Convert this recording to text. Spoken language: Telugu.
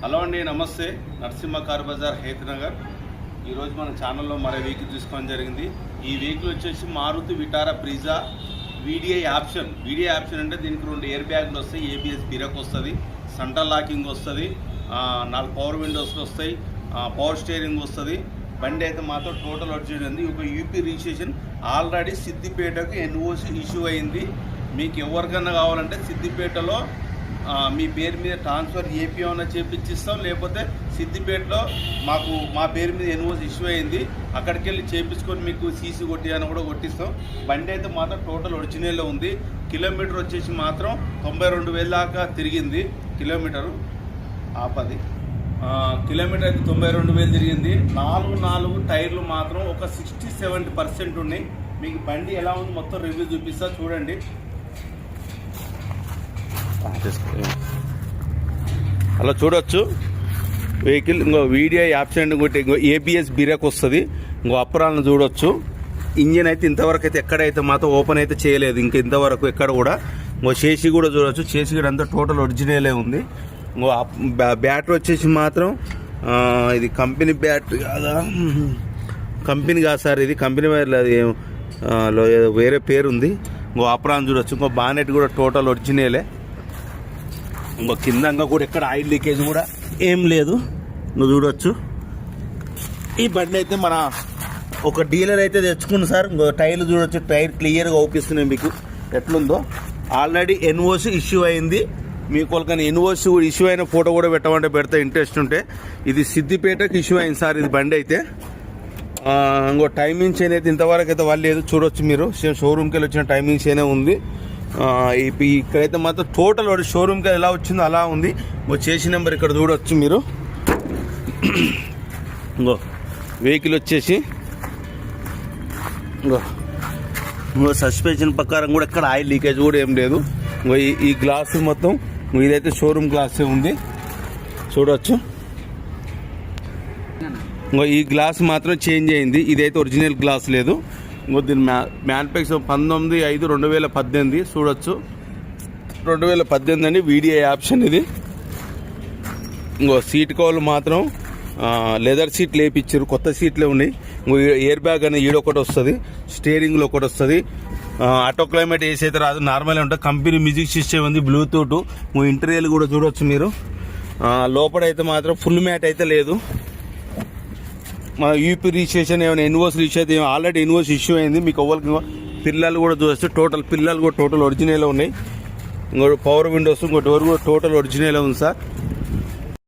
హలో అండి, నమస్తే. నరసింహ కార్ బజార్, హేత్ నగర్. ఈరోజు మన ఛానల్లో మరో వెహికల్ తీసుకోవడం జరిగింది. ఈ వెహికల్ వచ్చేసి Maruti Vitara Brezza VDI option. VDI option అంటే దీనికి 2 ఎయిర్ బ్యాగ్లు వస్తాయి, ఏబిఎస్ బిరక్ వస్తుంది, సెంటర్ లాకింగ్ వస్తుంది, 4 పవర్ విండోస్ వస్తాయి, పవర్ స్టీరింగ్ వస్తుంది. బండి అయితే మాత్రం టోటల్ వచ్చేది. ఒక యూపీ రిజిస్ట్రేషన్ ఆల్రెడీ సిద్దిపేటకు ఎన్ఓసి ఇష్యూ అయింది. మీకు ఎవరికన్నా కావాలంటే సిద్దిపేటలో మీ పేరు మీద ట్రాన్స్ఫర్ ఏపీ ఏమైనా చేపించిస్తాం, లేకపోతే సిద్దిపేటలో మా పేరు మీద ఎన్ఓసి ఇష్యూ అయింది, అక్కడికి వెళ్ళి చేపించుకొని మీకు సీసీ కొట్టియాలని కూడా కొట్టిస్తాం. బండి అయితే మాత్రం టోటల్ ఒరిజినల్లో ఉంది. కిలోమీటర్ వచ్చేసి మాత్రం 92,000 దాకా తిరిగింది. కిలోమీటరు ఆపది కిలోమీటర్ అయితే 92,000 తిరిగింది. 4 టైర్లు మాత్రం ఒక 60-70% ఉన్నాయి. మీకు బండి ఎలా ఉంది మొత్తం రివ్యూ చూపిస్తా, చూడండి. అలా చూడొచ్చు వెహికల్. ఇంకో వీడియో ఆప్షన్, ఇంకోటి ఇంకో ఏబిఎస్ బిరక్ వస్తుంది. ఇంకో అప్పరాలను చూడొచ్చు. ఇంజిన్ అయితే ఇంతవరకు అయితే ఎక్కడైతే మాత్రం ఓపెన్ అయితే చేయలేదు, ఇంక ఇంతవరకు ఎక్కడ కూడా. ఇంకో చేసి కూడా చూడొచ్చు, చేసి కూడా అంతా టోటల్ ఒరిజినలే ఉంది. ఇంకో బ్యాటరీ వచ్చేసి మాత్రం ఇది కంపెనీ బ్యాటరీ కాదా, కంపెనీ కాదు సార్, ఇది కంపెనీ అది వేరే పేరు ఉంది. ఇంకో అప్రాన్ చూడొచ్చు. ఇంకో బానెట్ కూడా టోటల్ ఒరిజినలే. ఇంకో కిందంగా కూడా ఎక్కడ ఆయిల్ లీకేజ్ కూడా ఏం లేదు, నువ్వు చూడొచ్చు. ఈ బండి అయితే మన ఒక డీలర్ అయితే తెచ్చుకుంది సార్. ఇంకో టైర్లు చూడొచ్చు, టైర్ క్లియర్గా అవుపిస్తున్నాయి మీకు ఎట్లుందో. ఆల్రెడీ ఎన్ఓసి ఇష్యూ అయింది. మీకు వాళ్ళకని ఎన్ఓసి ఇష్యూ అయిన ఫోటో కూడా పెట్టమంటే పెడితే ఇంట్రెస్ట్ ఉంటే. ఇది సిద్దిపేటకి ఇష్యూ అయింది సార్ ఇది బండి అయితే. ఇంకో టైమింగ్ చైన్ అయితే ఇంతవరకు అయితే వాళ్ళు లేదు, చూడొచ్చు మీరు. షోరూమ్కి వెళ్ళి వచ్చిన టైమింగ్ చైనే ఉంది. ఇక్కడైతే మాత్రం టోటల్ షోరూమ్కి ఎలా వచ్చిందో అలా ఉంది. చేసి నెంబర్ ఇక్కడ చూడొచ్చు మీరు. ఇంకో వెహికల్ వచ్చేసి ఇంకో సస్పెన్షన్ ప్రకారం కూడా ఎక్కడ ఆయిల్ లీకేజ్ కూడా ఏం లేదు. ఇంకో ఈ గ్లాస్ మొత్తం ఇదైతే షోరూమ్ గ్లాసే ఉంది, చూడొచ్చు. ఇంకో ఈ గ్లాస్ మాత్రం చేంజ్ అయింది, ఇదైతే ఒరిజినల్ గ్లాస్ లేదు. ఇంకో దీని మ్యానుఫ్యాక్చర్ 19/5/2018 చూడొచ్చు. 2018 అండి. వీడిఐ ఆప్షన్ ఇది. ఇంకో సీట్ కవర్లు మాత్రం లెదర్ సీట్లు వేయించారు, కొత్త సీట్లే ఉన్నాయి. ఇంకో ఎయిర్ బ్యాగ్ అనేది ఈడొకటి వస్తుంది, స్టీరింగ్లో ఒకటి వస్తుంది. ఆటో క్లైమేట్ ఏసీ అయితే రాదు, నార్మల్ ఉంటుంది. కంపెనీ మ్యూజిక్ సిస్టమ్ ఉంది, బ్లూటూత్. ఇంటీరియర్ కూడా చూడొచ్చు మీరు. లోపలైతే మాత్రం ఫుల్ మ్యాట్ అయితే లేదు. మా యూపీ రిజిస్ట్రేషన్ ఏమైనా NOC registration already NOC issue అయింది. మీకు ఎవరికి పిల్లలు కూడా చూస్తే టోటల్ పిల్లలు కూడా టోటల్ ఒరిజినల్ ఉన్నాయి. ఇంకో పవర్ విండోస్, ఇంకో డోర్ కూడా టోటల్ ఒరిజినల్ ఉంది సార్.